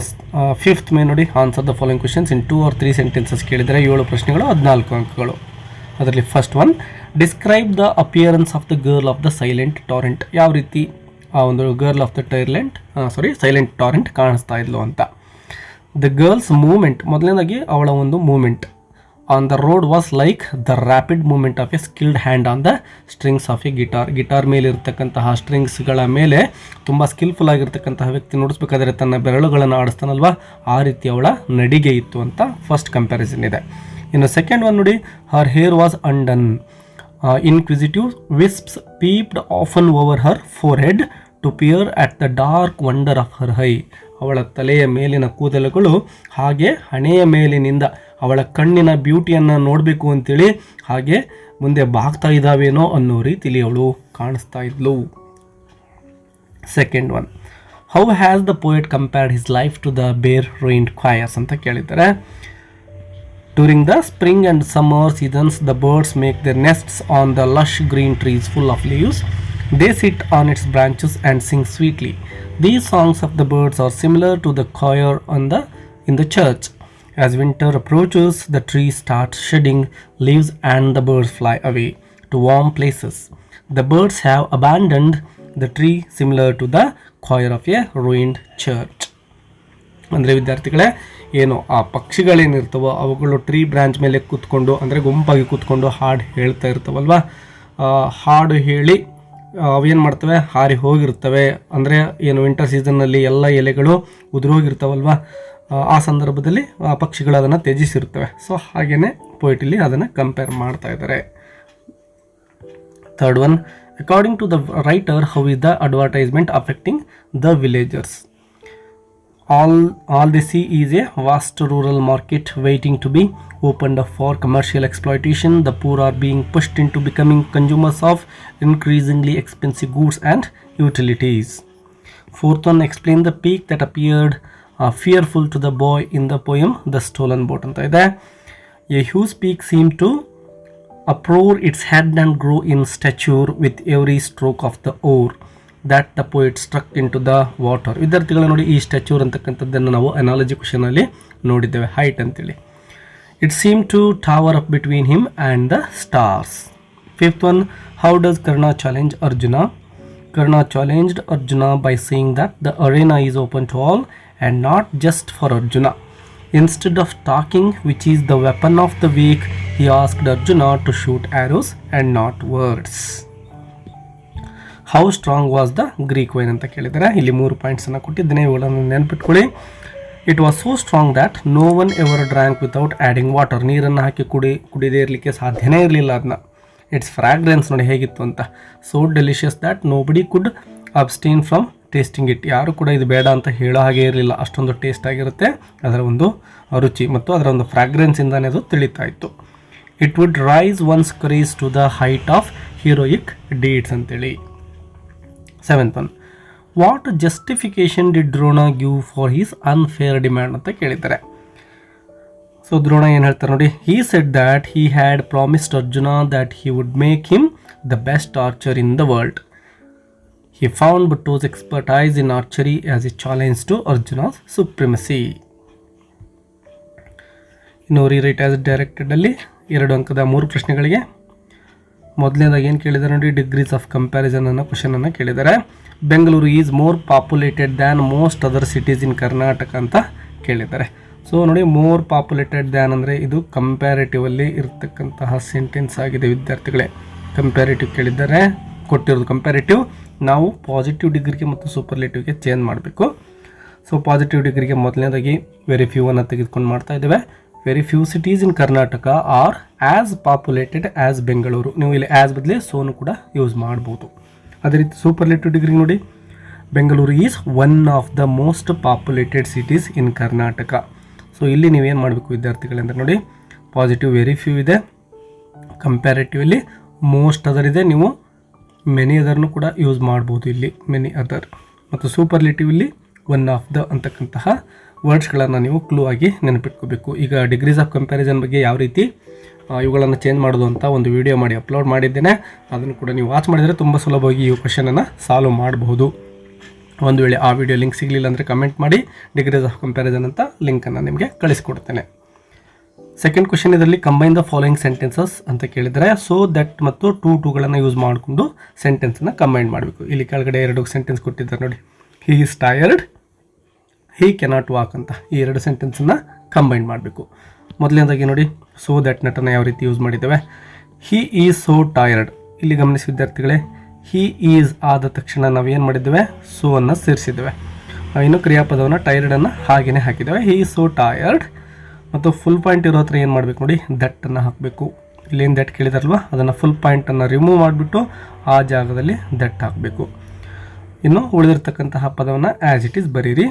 ಫಿಫ್ತ್ ಮೇ ನೋಡಿ, answer the following questions in 2 or 3 sentences ಕೇಳಿದರೆ 7 ಪ್ರಶ್ನೆಗಳು 14 ಅಂಕಗಳು. ಅದರಲ್ಲಿ first one, describe the appearance of the girl of the silent Torrent. ಯಾವ ರೀತಿ ಆ ಒಂದು girl of the silent Torrent ಕಾಣಿಸ್ತಾ ಇದ್ಲು ಅಂತ. ದ ಗರ್ಲ್ಸ್ ಮೂವ್ಮೆಂಟ್, ಮೊದಲನೇದಾಗಿ ಅವಳ ಒಂದು movement on the road was like the rapid movement of A skilled hand on the strings of A guitar. Guitar ಮೇಲೆ ಇರತಕ್ಕಂತಹ ಸ್ಟ್ರಿಂಗ್ಸ್ಗಳ ಮೇಲೆ ತುಂಬ ಸ್ಕಿಲ್ಫುಲ್ ಆಗಿರ್ತಕ್ಕಂತಹ ವ್ಯಕ್ತಿ ನುಡಿಸ್ಬೇಕಾದ್ರೆ ತನ್ನ ಬೆರಳುಗಳನ್ನು ಆಡಿಸ್ತಾನಲ್ವ, ಆ ರೀತಿ ಅವಳ ನಡಿಗೆ ಇತ್ತು ಅಂತ ಫಸ್ಟ್ ಕಂಪ್ಯಾರಿಸನ್ ಇದೆ. ಇನ್ನು ಸೆಕೆಂಡ್ ಒನ್ ನೋಡಿ, her hair was undone. Inquisitive wisps peeped often over her forehead to peer at the dark wonder of her eye. ಅವಳ ತಲೆಯ ಮೇಲಿನ ಕೂದಲುಗಳು ಹಾಗೆ ಹಣೆಯ ಮೇಲಿನಿಂದ ಅವಳ ಕಣ್ಣಿನ ಬ್ಯೂಟಿಯನ್ನು ನೋಡಬೇಕು ಅಂತೇಳಿ ಹಾಗೆ ಮುಂದೆ ಬಾಗ್ತಾ ಇದ್ದಾವೇನೋ ಅನ್ನೋ ರೀತಿಲಿ ಅವಳು ಕಾಣಿಸ್ತಾ ಇದ್ಲು. Second one, how has the poet compared his life to the bare ruined ಕ್ವಾಯಸ್ ಅಂತ ಕೇಳಿದ್ದಾರೆ. During the spring and summer seasons, the birds make their nests on the lush green trees full of leaves. They sit on its branches and sing sweetly. These songs of the birds are similar to the choir in the church. As winter approaches, the trees start shedding leaves and the birds fly away to warm places. The birds have abandoned the tree similar to the choir of a ruined church. ಅಂದರೆ ವಿದ್ಯಾರ್ಥಿಗಳೇ, ಏನು ಆ ಪಕ್ಷಿಗಳೇನಿರ್ತವೋ ಅವುಗಳು ಟ್ರೀ ಬ್ರಾಂಚ್ ಮೇಲೆ ಕೂತ್ಕೊಂಡು ಅಂದರೆ ಗುಂಪಾಗಿ ಕೂತ್ಕೊಂಡು ಹಾಡು ಹೇಳ್ತಾ ಇರ್ತವಲ್ವ, ಹಾಡು ಹೇಳಿ ಅವೇನು ಮಾಡ್ತವೆ, ಹಾರಿ ಹೋಗಿರ್ತವೆ. ಅಂದರೆ ಏನು ವಿಂಟರ್ ಸೀಸನ್ನಲ್ಲಿ ಎಲ್ಲ ಎಲೆಗಳು ಉದುರೋಗಿರ್ತಾವಲ್ವ, ಆ ಸಂದರ್ಭದಲ್ಲಿ ಆ ಪಕ್ಷಿಗಳು ಅದನ್ನು ತ್ಯಜಿಸಿರ್ತವೆ. ಸೊ ಹಾಗೆಯೇ ಪೋಯಿಟಲ್ಲಿ ಅದನ್ನು ಕಂಪೇರ್ ಮಾಡ್ತಾ ಇದ್ದಾರೆ. Third one, according to the writer, how is the advertisement affecting the villagers? All they see is a vast rural market waiting to be opened up for commercial exploitation. The poor are being pushed into becoming consumers of increasingly expensive goods and utilities. Fourth one, explain the peak that appeared fearful to the boy in the poem The Stolen Boat ಅಂತ ಇದೆ. A huge peak seemed to uproar its head and grow in stature with every stroke of the oar that the poet struck into the water. ವಿದ್ಯಾರ್ಥಿಗಳ ನೋಡಿ, ಈ ಸ್ಟ್ಯಾಚ್ಯೂರ್ ಅಂತಕ್ಕಂಥದ್ದನ್ನು ನಾವು ಅನಾಲಜಿ ಕ್ವೆಶನಲ್ಲಿ ನೋಡಿದ್ದೇವೆ, ಹೈಟ್ ಅಂತೇಳಿ. It seem to tower up between him and the stars. Fifth one, how does Karna challenge Arjuna? Karna challenged Arjuna by saying that the arena is open to all and not just for Arjuna. Instead of talking, which is the weapon of the weak, he asked Arjuna to shoot arrows and not words. How strong was the Greek wine ಅಂತ ಕೇಳಿದ್ದಾರೆ. ಇಲ್ಲಿ 3 ಪಾಯಿಂಟ್ಸನ್ನು ಕೊಟ್ಟಿದ್ದೇನೆ, ಇವುಗಳನ್ನು ನೆನ್ಪಿಟ್ಕೊಳ್ಳಿ. It was so strong that no one ever drank without adding water. ನೀರನ್ನು ಹಾಕಿ ಕುಡಿದೇ ಇರಲಿಕ್ಕೆ ಸಾಧ್ಯನೇ ಇರಲಿಲ್ಲ ಅದನ್ನ. ಇಟ್ಸ್ ಫ್ರಾಗ್ರೆನ್ಸ್ ನೋಡಿ ಹೇಗಿತ್ತು ಅಂತ. ಸೋ ಡೆಲಿಷಿಯಸ್ ದ್ಯಾಟ್ ನೋ ಬಡಿ ಕುಡ್ ಅಬ್ಸ್ಟೇನ್ ಫ್ರಮ್ ಟೇಸ್ಟಿಂಗ್ ಇಟ್. ಯಾರು ಕೂಡ ಇದು ಬೇಡ ಅಂತ ಹೇಳೋ ಹಾಗೆ ಇರಲಿಲ್ಲ, ಅಷ್ಟೊಂದು ಟೇಸ್ಟ್ ಆಗಿರುತ್ತೆ ಅದರ ಒಂದು ರುಚಿ ಮತ್ತು ಅದರ ಒಂದು ಫ್ರಾಗ್ರೆನ್ಸಿಂದಾನೇ ಅದು ತಿಳಿತಾ ಇತ್ತು. It would rise one's courage to the height of heroic deeds ಅಂತೇಳಿ. Seventh one, what justification did Drona give for his unfair demand ಅಂತ ಕೇಳಿದ್ದಾರೆ. ಸೊ ದ್ರೋಣ ಏನು ಹೇಳ್ತಾರೆ ನೋಡಿ, he said that he had promised Arjuna that he would make him the best archer in the world. He found Bhatto's expertise in archery as a challenge to Arjuna's supremacy. ಇನ್ನು ರೀರೈಟ್ ಆಸ್ ಡೈರೆಕ್ಟೆಡ್ ಅಲ್ಲಿ 2 ಅಂಕದ 3 ಪ್ರಶ್ನೆಗಳಿಗೆ ಮೊದಲನೇದಾಗಿ ಏನು ಕೇಳಿದ್ದಾರೆ ನೋಡಿ, ಡಿಗ್ರೀಸ್ ಆಫ್ ಕಂಪ್ಯಾರಿಸನ್ ಅನ್ನೋ ಕ್ವಶನನ್ನು ಕೇಳಿದ್ದಾರೆ. Bengaluru is more populated than most other cities in Karnataka ಅಂತ ಕೇಳಿದ್ದಾರೆ. ಸೊ ನೋಡಿ, ಮೋರ್ ಪಾಪ್ಯುಲೇಟೆಡ್ ದ್ಯಾನ್ ಅಂದರೆ ಇದು ಕಂಪ್ಯಾರಿಟಿವಲ್ಲಿ ಇರತಕ್ಕಂತಹ ಸೆಂಟೆನ್ಸ್ ಆಗಿದೆ ವಿದ್ಯಾರ್ಥಿಗಳೇ. ಕಂಪ್ಯಾರಿಟಿವ್ ಕೇಳಿದ್ದಾರೆ, ಕೊಟ್ಟಿರೋದು ಕಂಪ್ಯಾರಿಟಿವ್. ನಾವು ಪಾಸಿಟಿವ್ ಡಿಗ್ರಿಗೆ ಮತ್ತು ಸೂಪರ್ಲೇಟಿವ್ಗೆ ಚೇಂಜ್ ಮಾಡಬೇಕು. ಸೊ ಪಾಸಿಟಿವ್ ಡಿಗ್ರಿಗೆ ಮೊದಲನೇದಾಗಿ ವೆರಿ ಫ್ಯೂ ಅನ್ನು ತೆಗೆದುಕೊಂಡು ಮಾಡ್ತಾ ಇದ್ದೇವೆ. Very few cities in Karnataka are as populated as Bengaluru. ನೀವು ಇಲ್ಲಿ ಆ್ಯಸ್ ಬದಲೇ ಸೋನು ಕೂಡ ಯೂಸ್ ಮಾಡ್ಬೋದು. ಅದೇ ರೀತಿ ಸೂಪರ್ಲೇಟಿವ್ ಡಿಗ್ರಿ ನೋಡಿ, Bengaluru is one of the most populated cities in Karnataka. So ಇಲ್ಲಿ ನೀವೇನು ಮಾಡಬೇಕು ವಿದ್ಯಾರ್ಥಿಗಳಂದ್ರೆ ನೋಡಿ, ಪಾಸಿಟಿವ್ ವೆರಿ ಫ್ಯೂ ಇದೆ, ಕಂಪ್ಯಾರಿಟಿವ್ಲಿ ಮೋಸ್ಟ್ ಅದರ್ ಇದೆ, ನೀವು ಮೆನಿ ಅದರ್ನು ಕೂಡ ಯೂಸ್ ಮಾಡ್ಬೋದು ಇಲ್ಲಿ, ಮೆನಿ ಅದರ್. ಮತ್ತು ಸೂಪರ್ಲೇಟಿವ್ಲಿ ಒನ್ ಆಫ್ ದ ಅಂತಕ್ಕಂತಹ ವರ್ಡ್ಸ್ಗಳನ್ನು ನೀವು ಕ್ಲೂ ಆಗಿ ನೆನಪಿಟ್ಕೋಬೇಕು. ಈಗ ಡಿಗ್ರೀಸ್ ಆಫ್ ಕಂಪ್ಯಾರಿಸನ್ ಬಗ್ಗೆ ಯಾವ ರೀತಿ ಇವುಗಳನ್ನು ಚೇಂಜ್ ಮಾಡೋದು ಅಂತ ಒಂದು ವಿಡಿಯೋ ಮಾಡಿ ಅಪ್ಲೋಡ್ ಮಾಡಿದ್ದೇನೆ. ಅದನ್ನು ಕೂಡ ನೀವು ವಾಚ್ ಮಾಡಿದರೆ ತುಂಬ ಸುಲಭವಾಗಿ ಈ ಕ್ವಶನನ್ನು ಸಾಲ್ವ್ ಮಾಡಬಹುದು. ಒಂದು ವೇಳೆ ಆ ವಿಡಿಯೋ ಲಿಂಕ್ ಸಿಗಲಿಲ್ಲ ಅಂದರೆ ಕಮೆಂಟ್ ಮಾಡಿ, ಡಿಗ್ರೀಸ್ ಆಫ್ ಕಂಪ್ಯಾರಿಸನ್ ಅಂತ ಲಿಂಕನ್ನು ನಿಮಗೆ ಕಳಿಸ್ಕೊಡ್ತೇನೆ. ಸೆಕೆಂಡ್ ಕ್ವಶನ್ ಇದರಲ್ಲಿ ಕಂಬೈನ್ ದ ಫಾಲೋಯಿಂಗ್ ಸೆಂಟೆನ್ಸಸ್ ಅಂತ ಕೇಳಿದರೆ, ಸೊ ದಟ್ ಮತ್ತು ಟೂಗಳನ್ನು ಯೂಸ್ ಮಾಡಿಕೊಂಡು ಸೆಂಟೆನ್ಸನ್ನು ಕಂಬೈನ್ ಮಾಡಬೇಕು. ಇಲ್ಲಿ ಕೆಳಗಡೆ 2 ಸೆಂಟೆನ್ಸ್ ಕೊಟ್ಟಿದ್ದಾರೆ ನೋಡಿ, he is tired, he cannot walk ಅಂತ ಈ 2 ಸೆಂಟೆನ್ಸನ್ನು ಕಂಬೈನ್ ಮಾಡಬೇಕು. ಮೊದಲನೇದಾಗಿ ನೋಡಿ, ಸೊ ದಟ್ ನಟನ್ನು ಯಾವ ರೀತಿ ಯೂಸ್ ಮಾಡಿದ್ದೇವೆ, ಹಿ ಈಸ್ ಸೋ ಟಯರ್ಡ್. ಇಲ್ಲಿ ಗಮನಿಸಿ ವಿದ್ಯಾರ್ಥಿಗಳೇ, ಹಿ ಈಸ್ ಆದ ತಕ್ಷಣ ನಾವು ಏನು ಮಾಡಿದ್ದೇವೆ, ಸೋ ಅನ್ನು ಸೇರಿಸಿದ್ದೇವೆ. ಇನ್ನು ಕ್ರಿಯಾಪದವನ್ನು ಟೈರ್ಡನ್ನು ಹಾಗೆಯೇ ಹಾಕಿದ್ದೇವೆ, ಹಿ ಈಸ್ ಸೋ ಟಯರ್ಡ್. ಮತ್ತು ಫುಲ್ ಪಾಯಿಂಟ್ ಇರೋ ಹತ್ರ ಏನು ಮಾಡಬೇಕು ನೋಡಿ, ದಟ್ಟನ್ನು ಹಾಕಬೇಕು. ಇಲ್ಲೇನು ದಟ್ ಕೇಳಿದಾರಲ್ವ, ಅದನ್ನು ಫುಲ್ ಪಾಯಿಂಟನ್ನು ರಿಮೂವ್ ಮಾಡಿಬಿಟ್ಟು ಆ ಜಾಗದಲ್ಲಿ ದಟ್ ಹಾಕಬೇಕು. ಇನ್ನು ಉಳಿದಿರ್ತಕ್ಕಂತಹ ಪದವನ್ನು ಆ್ಯಸ್ ಇಟ್ ಈಸ್ ಬರೀರಿ,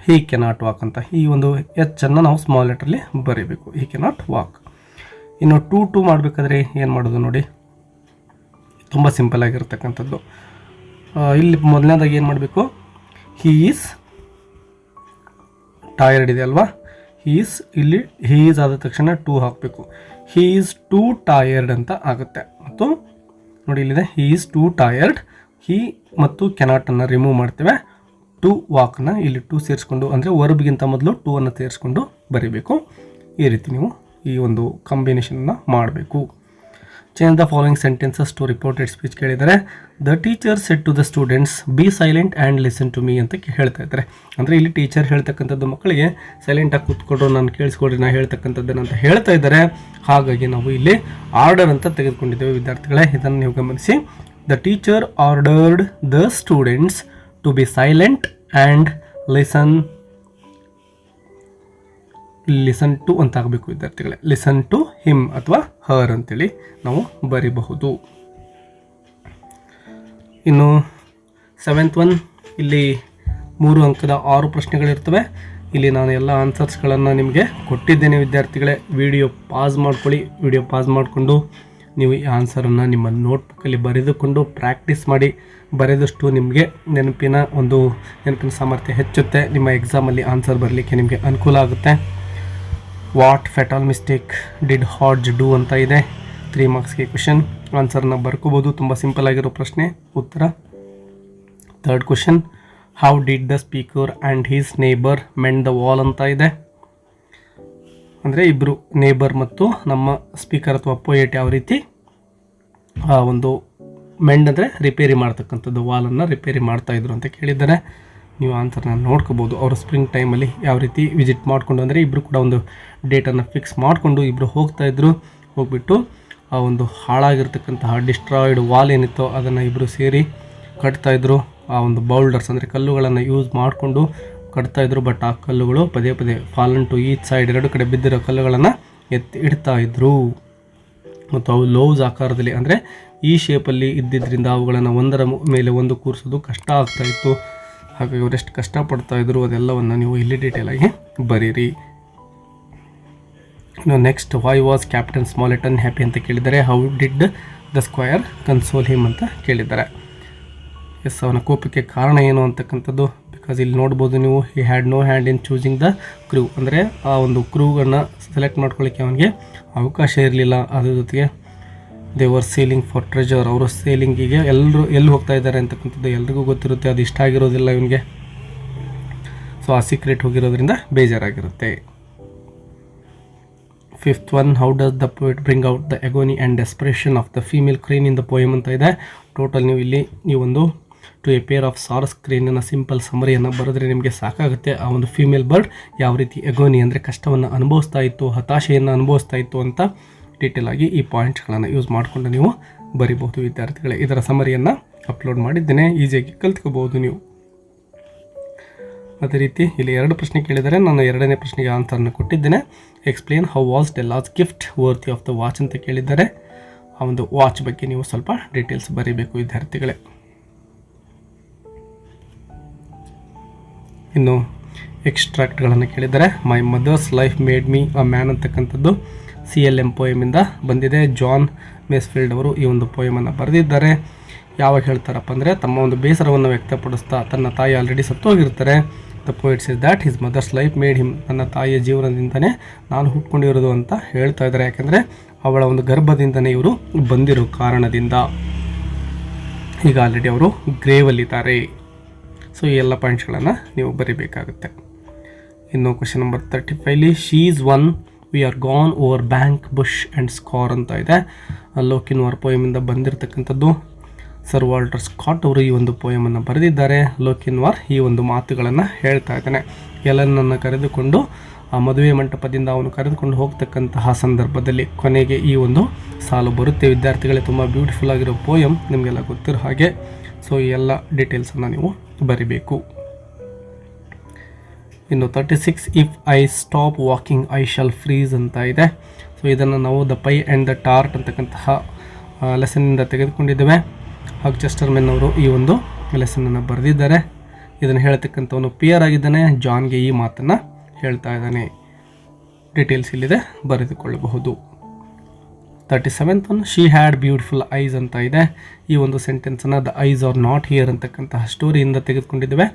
ಹಿ ಕೆನಾಟ್ ವಾಕ್ ಅಂತ. ಈ ಒಂದು ಎಚ್ಚನ್ನು ನಾವು ಸ್ಮಾಲ್ ಲೆಟ್ರಲ್ಲಿ ಬರೀಬೇಕು, ಹಿ ಕೆನಾಟ್ ವಾಕ್. ಇನ್ನು ಟು ಮಾಡಬೇಕಾದ್ರೆ ಏನು ಮಾಡೋದು ನೋಡಿ, ತುಂಬ ಸಿಂಪಲ್ ಆಗಿರ್ತಕ್ಕಂಥದ್ದು. ಇಲ್ಲಿ ಮೊದಲನೇದಾಗಿ ಏನು ಮಾಡಬೇಕು, ಹಿ ಈಸ್ ಟಯರ್ಡ್ ಇದೆ ಅಲ್ವಾ, ಇಲ್ಲಿ ಹಿ ಈಸ್ ಆದ ತಕ್ಷಣ ಟು ಹಾಕಬೇಕು, ಹಿ ಈಸ್ ಟು ಟಯರ್ಡ್ ಅಂತ ಆಗುತ್ತೆ. ಮತ್ತು ನೋಡಿ ಇಲ್ಲಿದೆ, ಹಿ ಈಸ್ ಟು ಟಯರ್ಡ್, ಹಿ ಮತ್ತು ಕೆನಾಟನ್ನು ರಿಮೂವ್ ಮಾಡ್ತೇವೆ, ಟು ವಾಕ್ನ ಇಲ್ಲಿ ಟು ಸೇರಿಸ್ಕೊಂಡು, ಅಂದರೆ ವರ್ಬ್ಗಿಂತ ಮೊದಲು ಟು ಅನ್ನು ಸೇರಿಸ್ಕೊಂಡು ಬರೀಬೇಕು. ಈ ರೀತಿ ನೀವು ಈ ಒಂದು ಕಾಂಬಿನೇಷನ್ನ ಮಾಡಬೇಕು. Change the following sentences to reported speech ಕೇಳಿದರೆ, the teacher said to the students be silent and listen to me ಅಂತ ಹೇಳ್ತಾ ಇದ್ದಾರೆ. ಅಂದರೆ ಇಲ್ಲಿ ಟೀಚರ್ ಹೇಳ್ತಕ್ಕಂಥದ್ದು ಮಕ್ಕಳಿಗೆ ಸೈಲೆಂಟಾಗಿ ಕೂತ್ಕೊಡ್ರು, ನಾನು ಕೇಳಿಸ್ಕೊಡ್ರಿ ನಾ ಹೇಳ್ತಕ್ಕಂಥದ್ದನ್ನು ಅಂತ ಹೇಳ್ತಾ ಇದ್ದಾರೆ. ಹಾಗಾಗಿ ನಾವು ಇಲ್ಲಿ ಆರ್ಡರ್ ಅಂತ ತೆಗೆದುಕೊಂಡಿದ್ದೇವೆ ವಿದ್ಯಾರ್ಥಿಗಳೇ, ಇದನ್ನು ನೀವು ಗಮನಿಸಿ. The teacher ordered the students to be silent and listen to ಅಂತ ಆಗಬೇಕು ವಿದ್ಯಾರ್ಥಿಗಳೇ. ಲಿಸನ್ ಟು ಹಿಮ್ ಅಥವಾ ಹರ್ ಅಂತೇಳಿ ನಾವು ಬರೀಬಹುದು. ಇನ್ನು 7th ಒನ್, ಇಲ್ಲಿ 3 ಅಂಕದ 6 ಪ್ರಶ್ನೆಗಳಿರ್ತವೆ. ಇಲ್ಲಿ ನಾನು ಎಲ್ಲ ಆನ್ಸರ್ಸ್ಗಳನ್ನು ನಿಮಗೆ ಕೊಟ್ಟಿದ್ದೇನೆ ವಿದ್ಯಾರ್ಥಿಗಳೇ. ವಿಡಿಯೋ ಪಾಸ್ ಮಾಡ್ಕೊಳ್ಳಿ. ವಿಡಿಯೋ ಪಾಸ್ ಮಾಡಿಕೊಂಡು ನೀವು ಈ ಆನ್ಸರನ್ನು ನಿಮ್ಮ ನೋಟ್ಬುಕ್ಕಲ್ಲಿ ಬರೆದುಕೊಂಡು ಪ್ರಾಕ್ಟೀಸ್ ಮಾಡಿ. ಬರೆದಷ್ಟು ನಿಮಗೆ ನೆನಪಿನ ಸಾಮರ್ಥ್ಯ ಹೆಚ್ಚುತ್ತೆ. ನಿಮ್ಮ ಎಕ್ಸಾಮಲ್ಲಿ ಆನ್ಸರ್ ಬರಲಿಕ್ಕೆ ನಿಮಗೆ ಅನುಕೂಲ ಆಗುತ್ತೆ. What fatal mistake did Hodge do ಅಂತ ಇದೆ. 3 ಮಾರ್ಕ್ಸ್ಗೆ ಕ್ವಶನ್. ಆನ್ಸರ್ನ ಬರ್ಕೋಬೋದು, ತುಂಬ ಸಿಂಪಲ್ ಆಗಿರೋ ಪ್ರಶ್ನೆ. ಉತ್ತರ 3rd question, how did the speaker and his neighbour mend the wall ಅಂತ ಇದೆ. ಅಂದರೆ ಇಬ್ಬರು ನೇಬರ್ ಮತ್ತು ನಮ್ಮ ಸ್ಪೀಕರ್ ಅಥವಾ ಪೋಯೆಟ್ ಯಾವ ರೀತಿ ಒಂದು ಮೆಂಡ್ ಅಂದರೆ ರಿಪೇರಿ ಮಾಡ್ತಕ್ಕಂಥದ್ದು, ವಾಲನ್ನು ರಿಪೇರಿ ಮಾಡ್ತಾಯಿದ್ರು ಅಂತ ಕೇಳಿದ್ದಾರೆ. ನೀವು ಆನ್ಸರ್ನ ನೋಡ್ಕೋಬೋದು. ಅವರು ಸ್ಪ್ರಿಂಗ್ ಟೈಮಲ್ಲಿ ಯಾವ ರೀತಿ ವಿಸಿಟ್ ಮಾಡಿಕೊಂಡು, ಅಂದರೆ ಇಬ್ಬರು ಕೂಡ ಒಂದು ಡೇಟನ್ನು ಫಿಕ್ಸ್ ಮಾಡಿಕೊಂಡು ಇಬ್ಬರು ಹೋಗ್ತಾಯಿದ್ರು. ಹೋಗ್ಬಿಟ್ಟು ಆ ಒಂದು ಹಾಳಾಗಿರ್ತಕ್ಕಂತಹ ಡಿಸ್ಟ್ರಾಯ್ಡ್ ವಾಲ್ ಏನಿತ್ತೋ ಅದನ್ನು ಇಬ್ಬರು ಸೇರಿ ಕಟ್ತಾಯಿದ್ರು. ಆ ಒಂದು ಬೌಲ್ಡರ್ಸ್ ಅಂದರೆ ಕಲ್ಲುಗಳನ್ನು ಯೂಸ್ ಮಾಡಿಕೊಂಡು ಕಟ್ತಾಯಿದ್ರು. ಬಟ್ ಆ ಕಲ್ಲುಗಳು ಪದೇ ಪದೇ ಫಾಲನ್ ಟು ಈಚ್ ಸೈಡ್, 2 ಕಡೆ ಬಿದ್ದಿರೋ ಕಲ್ಲುಗಳನ್ನು ಎತ್ತಿ ಇಡ್ತಾಯಿದ್ರು. ಮತ್ತು ಅವು ಲೋವ್ಸ್ ಆಕಾರದಲ್ಲಿ, ಅಂದರೆ ಈ ಶೇಪಲ್ಲಿ ಇದ್ದಿದ್ದರಿಂದ ಅವುಗಳನ್ನು ಒಂದರ ಮೇಲೆ ಒಂದು ಕೂರಿಸೋದು ಕಷ್ಟ ಆಗ್ತಾಯಿತ್ತು. ಹಾಗಾಗಿ ಅವರೆಷ್ಟು ಕಷ್ಟಪಡ್ತಾಯಿದ್ರು ಅದೆಲ್ಲವನ್ನು ನೀವು ಇಲ್ಲಿ ಡೀಟೇಲಾಗಿ ಬರೀರಿ. ಇನ್ನು next, why was Captain Smollett unhappy ಅಂತ ಕೇಳಿದ್ದಾರೆ. How did the squire console him ಅಂತ ಕೇಳಿದ್ದಾರೆ. ಎಸ್, ಅವನ ಕೋಪಕ್ಕೆ ಕಾರಣ ಏನು ಅಂತಕ್ಕಂಥದ್ದು. ಬಿಕಾಸ್ ಇಲ್ಲಿ ನೋಡ್ಬೋದು ನೀವು, he had no hand in choosing the crew, ಅಂದರೆ ಆ ಒಂದು ಕ್ರೂವನ್ನು ಸೆಲೆಕ್ಟ್ ಮಾಡ್ಕೊಳ್ಳಿಕ್ಕೆ ಅವನಿಗೆ ಅವಕಾಶ ಇರಲಿಲ್ಲ. ಅದ್ರ ಜೊತೆಗೆ they were sailing for treasure, ಅವರು ಸೇಲಿಂಗಿಗೆ ಎಲ್ಲರೂ ಎಲ್ಲಿ ಹೋಗ್ತಾ ಇದ್ದಾರೆ ಅಂತಕ್ಕಂಥದ್ದು ಎಲ್ರಿಗೂ ಗೊತ್ತಿರುತ್ತೆ. ಅದು ಇಷ್ಟ ಆಗಿರೋದಿಲ್ಲ ಇವನಿಗೆ. ಸೊ ಆ ಸೀಕ್ರೆಟ್ ಹೋಗಿರೋದ್ರಿಂದ ಬೇಜಾರಾಗಿರುತ್ತೆ. Fifth one, how does the poet bring out the agony and desperation of the female crane in the poem ಅಂತ ಇದೆ. ಟೋಟಲ್ ನೀವು ಇಲ್ಲಿ ಒಂದು to a pair of sarus ಕ್ರೇನಿನ ಸಿಂಪಲ್ ಸಮರಿಯನ್ನು ಬರೆದ್ರೆ ನಿಮಗೆ ಸಾಕಾಗುತ್ತೆ. ಆ ಒಂದು ಫೀಮೇಲ್ ಬರ್ಡ್ ಯಾವ ರೀತಿ ಎಗೋನಿ ಅಂದರೆ ಕಷ್ಟವನ್ನು ಅನುಭವಿಸ್ತಾ ಇತ್ತು, ಹತಾಶೆಯನ್ನು ಅನುಭವಿಸ್ತಾ ಇತ್ತು ಅಂತ ಡೀಟೇಲ್ ಆಗಿ ಈ ಪಾಯಿಂಟ್ಸ್ಗಳನ್ನು ಯೂಸ್ ಮಾಡಿಕೊಂಡು ನೀವು ಬರಿಬಹುದು ವಿದ್ಯಾರ್ಥಿಗಳೇ. ಇದರ ಸಮರಿಯನ್ನು ಅಪ್ಲೋಡ್ ಮಾಡಿದ್ದೇನೆ, ಈಸಿಯಾಗಿ ಕಲ್ತ್ಕೋಬಹುದು ನೀವು. ಅದೇ ರೀತಿ ಇಲ್ಲಿ 2 ಪ್ರಶ್ನೆ ಕೇಳಿದರೆ ನಾನು 2ನೇ ಪ್ರಶ್ನೆಗೆ ಆನ್ಸರ್ನ ಕೊಟ್ಟಿದ್ದೇನೆ. Explain how was Della's gift worthy of the watch ಅಂತ ಕೇಳಿದ್ದಾರೆ. ಆ ಒಂದು ವಾಚ್ ಬಗ್ಗೆ ನೀವು ಸ್ವಲ್ಪ ಡೀಟೇಲ್ಸ್ ಬರೀಬೇಕು ವಿದ್ಯಾರ್ಥಿಗಳೇ. ಇನ್ನು ಎಕ್ಸ್ಟ್ರಾಕ್ಟ್ಗಳನ್ನು ಕೇಳಿದ್ದಾರೆ. My mother's life made me a man ಅಂತಕ್ಕಂಥದ್ದು CLM ಪೋಯಮಿಂದ ಬಂದಿದೆ. ಜಾನ್ ಮೇಸ್ಫೀಲ್ಡ್ ಅವರು ಈ ಒಂದು ಪೋಯಮನ್ನು ಬರೆದಿದ್ದಾರೆ. ಯಾವಾಗ ಹೇಳ್ತಾರಪ್ಪ ಅಂದರೆ ತಮ್ಮ ಒಂದು ಬೇಸರವನ್ನು ವ್ಯಕ್ತಪಡಿಸ್ತಾ, ತನ್ನ ತಾಯಿ ಆಲ್ರೆಡಿ ಸತ್ತೋಗಿರ್ತಾರೆ. The poet says that his mother's life made him, ನನ್ನ ತಾಯಿಯ ಜೀವನದಿಂದನೇ ನಾನು ಹುಟ್ಕೊಂಡಿರೋದು ಅಂತ ಹೇಳ್ತಾ ಇದ್ದಾರೆ. ಯಾಕೆಂದರೆ ಅವಳ ಒಂದು ಗರ್ಭದಿಂದನೇ ಇವರು ಬಂದಿರೋ ಕಾರಣದಿಂದ. ಈಗ ಆಲ್ರೆಡಿ ಅವರು ಗ್ರೇವಲ್ಲಿದ್ದಾರೆ. ಸೊ ಈ ಎಲ್ಲ ಪಾಯಿಂಟ್ಸ್ಗಳನ್ನು ನೀವು ಬರೀಬೇಕಾಗುತ್ತೆ. ಇನ್ನು question number 35 she is one we are gone over bank bush and scar ಅಂತ ಇದೆ. ಲೋಕಿನ್ವಾರ್ ಪೋಯಮಿಂದ ಬಂದಿರತಕ್ಕಂಥದ್ದು. ಸರ್ ವಾಲ್ಟರ್ ಸ್ಕಾಟ್ ಅವರು ಈ ಒಂದು ಪೋಯಮನ್ನು ಬರೆದಿದ್ದಾರೆ. ಲೋಕಿನ್ವಾರ್ ಈ ಒಂದು ಮಾತುಗಳನ್ನು ಹೇಳ್ತಾ ಇದ್ದಾನೆ. ಎಲ್ಲನನ್ನು ಕರೆದುಕೊಂಡು ಆ ಮದುವೆ ಮಂಟಪದಿಂದ ಅವನು ಕರೆದುಕೊಂಡು ಹೋಗ್ತಕ್ಕಂತಹ ಸಂದರ್ಭದಲ್ಲಿ ಕೊನೆಗೆ ಈ ಒಂದು ಸಾಲು ಬರುತ್ತೆ ವಿದ್ಯಾರ್ಥಿಗಳೇ. ತುಂಬ ಬ್ಯೂಟಿಫುಲ್ ಆಗಿರೋ ಪೋಯಮ್, ನಿಮಗೆಲ್ಲ ಗೊತ್ತಿರೋ ಹಾಗೆ. ಸೊ ಈ ಎಲ್ಲ ಡೀಟೇಲ್ಸನ್ನು ನೀವು ಬರಿಬೇಕು. ಇನ್ನು 36 if I stop walking I shall freeze ಅಂತ ಇದೆ. ಸೊ ಇದನ್ನು ನಾವು the pie and the tart ಅಂತಕ್ಕಂತಹ ಲೆಸನ್ನಿಂದ ತೆಗೆದುಕೊಂಡಿದ್ದೇವೆ. ಹಾಗೆ ಚೆಸ್ಟರ್ಮೆನ್ ಅವರು ಈ ಒಂದು ಲೆಸನನ್ನು ಬರೆದಿದ್ದಾರೆ. ಇದನ್ನು ಹೇಳ್ತಕ್ಕಂಥವನು ಪಿಯರ್ ಆಗಿದ್ದಾನೆ. ಜಾನ್ಗೆ ಈ ಮಾತನ್ನು ಹೇಳ್ತಾ ಇದ್ದಾನೆ. ಡೀಟೇಲ್ಸ್ ಇಲ್ಲಿದೆ, ಬರೆದುಕೊಳ್ಳಬಹುದು. 37th one she had beautiful eyes ಅಂತ ಇದೆ. ಈ ಒಂದು ಸೆಂಟೆನ್ಸನ್ನು the eyes are not here ಅಂತಕ್ಕಂತಹ ಸ್ಟೋರಿಯಿಂದ ತೆಗೆದುಕೊಂಡಿದ್ದೇವೆ.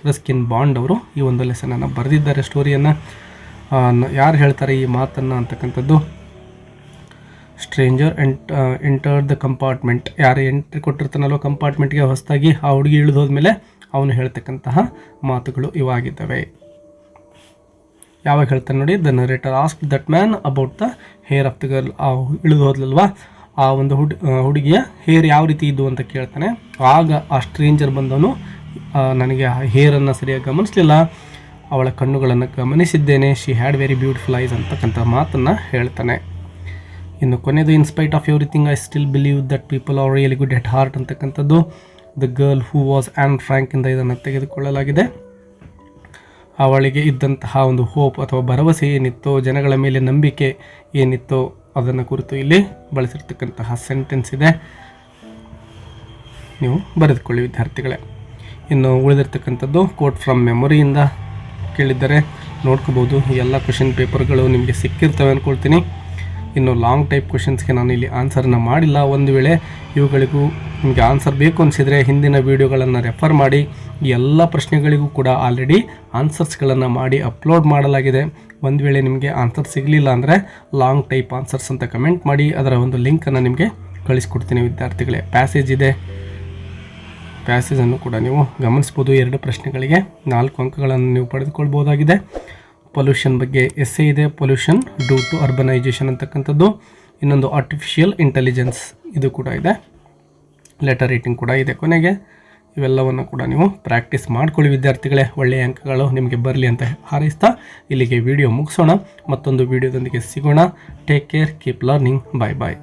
ರಸ್ಕಿನ್ ಬಾಂಡ್ ಅವರು ಈ ಒಂದು ಲೆಸನನ್ನು ಬರೆದಿದ್ದಾರೆ. ಸ್ಟೋರಿಯನ್ನು ಯಾರು ಹೇಳ್ತಾರೆ ಈ ಮಾತನ್ನು ಅಂತಕ್ಕಂಥದ್ದು, ಸ್ಟ್ರೇಂಜರ್ ಎಂಟರ್ ದ ಕಂಪಾರ್ಟ್ಮೆಂಟ್, ಯಾರು ಎಂಟ್ರಿ ಕೊಟ್ಟಿರ್ತಾನಲ್ವ ಕಂಪಾರ್ಟ್ಮೆಂಟ್ಗೆ ಹೊಸದಾಗಿ ಆ ಹುಡುಗಿ ಇಳಿದೋದ್ಮೇಲೆ ಅವನು ಹೇಳ್ತಕ್ಕಂತಹ ಮಾತುಗಳು ಇವಾಗಿದ್ದಾವೆ. ಯಾವಾಗ ಹೇಳ್ತಾನೆ ನೋಡಿ, the narrator ask that man about the hair of the girl. ಆ ಇಳಿದು ಹೋದ್ಲಲ್ವ ಆ ಒಂದು ಹುಡುಗಿಯ ಹೇರ್ ಯಾವ ರೀತಿ ಇದ್ದು ಅಂತ ಕೇಳ್ತಾನೆ. ಆಗ ಆ ಸ್ಟ್ರೇಂಜರ್ ಬಂದವನು ನನಗೆ ಆ ಹೇರನ್ನು ಸರಿಯಾಗಿ ಗಮನಿಸಲಿಲ್ಲ, ಅವಳ ಕಣ್ಣುಗಳನ್ನು ಗಮನಿಸಿದ್ದೇನೆ, she had very beautiful eyes ಅಂತಕ್ಕಂಥ ಮಾತನ್ನು ಹೇಳ್ತಾನೆ. ಇನ್ನು ಕೊನೆಯದು in spite of everything I still believe that people are really good at heart ಅಂತಕ್ಕಂಥದ್ದು the girl who was Anne Frank ಇಂದ ಇದನ್ನು ತೆಗೆದುಕೊಳ್ಳಲಾಗಿದೆ. ಅವಳಿಗೆ ಇದ್ದಂತಹ ಒಂದು ಹೋಪ್ ಅಥವಾ ಭರವಸೆ ಏನಿತ್ತೋ, ಜನಗಳ ಮೇಲೆ ನಂಬಿಕೆ ಏನಿತ್ತೋ ಅದನ್ನು ಕುರಿತು ಇಲ್ಲಿ ಬಳಸಿರ್ತಕ್ಕಂತಹ ಸೆಂಟೆನ್ಸ್ ಇದೆ, ನೀವು ಬರೆದುಕೊಳ್ಳಿ ವಿದ್ಯಾರ್ಥಿಗಳೇ. ಇನ್ನು ಉಳಿದಿರ್ತಕ್ಕಂಥದ್ದು ಕೋಟ್ ಫ್ರಮ್ ಮೆಮೊರಿಯಿಂದ ಕೇಳಿದ್ದಾರೆ, ನೋಡ್ಕೋಬೋದು. ಈ ಎಲ್ಲ ಕ್ವೆಶನ್ ಪೇಪರ್ಗಳು ನಿಮಗೆ ಸಿಕ್ಕಿರ್ತವೆ ಅಂದ್ಕೊಳ್ತೀನಿ. ಇನ್ನು ಲಾಂಗ್ ಟೈಪ್ ಕ್ವೆಶನ್ಸ್ಗೆ ನಾನು ಇಲ್ಲಿ ಆನ್ಸರ್ನ ಮಾಡಿಲ್ಲ. ಒಂದು ವೇಳೆ ಇವುಗಳಿಗೂ ನಿಮಗೆ ಆನ್ಸರ್ ಬೇಕು ಅನಿಸಿದರೆ ಹಿಂದಿನ ವೀಡಿಯೋಗಳನ್ನು ರೆಫರ್ ಮಾಡಿ. ಎಲ್ಲ ಪ್ರಶ್ನೆಗಳಿಗೂ ಕೂಡ ಆಲ್ರೆಡಿ ಆನ್ಸರ್ಸ್ಗಳನ್ನು ಮಾಡಿ ಅಪ್ಲೋಡ್ ಮಾಡಲಾಗಿದೆ. ಒಂದು ವೇಳೆ ನಿಮಗೆ ಆನ್ಸರ್ ಸಿಗಲಿಲ್ಲ ಅಂದರೆ ಲಾಂಗ್ ಟೈಪ್ ಆನ್ಸರ್ಸ್ ಅಂತ ಕಮೆಂಟ್ ಮಾಡಿ, ಅದರ ಒಂದು ಲಿಂಕನ್ನು ನಿಮಗೆ ಕಳಿಸ್ಕೊಡ್ತೀನಿ ವಿದ್ಯಾರ್ಥಿಗಳೇ. ಪ್ಯಾಸೇಜ್ ಇದೆ, ಪ್ಯಾಸೇಜನ್ನು ಕೂಡ ನೀವು ಗಮನಿಸ್ಬೋದು. 2 ಪ್ರಶ್ನೆಗಳಿಗೆ 4 ಅಂಕಗಳನ್ನು ನೀವು ಪಡೆದುಕೊಳ್ಬೋದಾಗಿದೆ. ಪೊಲ್ಯೂಷನ್ ಬಗ್ಗೆ ಎಸ್ಸೆ ಇದೆ, ಪೊಲ್ಯೂಷನ್ ಡ್ಯೂ ಟು ಅರ್ಬನೈಜೇಷನ್ ಅಂತಕ್ಕಂಥದ್ದು. ಇನ್ನೊಂದು ಆರ್ಟಿಫಿಷಿಯಲ್ ಇಂಟೆಲಿಜೆನ್ಸ್ ಇದು ಕೂಡ ಇದೆ. ಲೆಟರ್ ರೈಟಿಂಗ್ ಕೂಡ ಇದೆ. ಕೊನೆಗೆ ಇವೆಲ್ಲವನ್ನು ಕೂಡ ನೀವು ಪ್ರಾಕ್ಟೀಸ್ ಮಾಡ್ಕೊಳ್ಳಿ ವಿದ್ಯಾರ್ಥಿಗಳೇ. ಒಳ್ಳೆಯ ಅಂಕಗಳು ನಿಮಗೆ ಬರಲಿ ಅಂತ ಹಾರೈಸ್ತಾ ಇಲ್ಲಿಗೆ ವಿಡಿಯೋ ಮುಗಿಸೋಣ. ಮತ್ತೊಂದು ವಿಡಿಯೋದೊಂದಿಗೆ ಸಿಗೋಣ. Take care, keep learning. Bye ಬಾಯ್.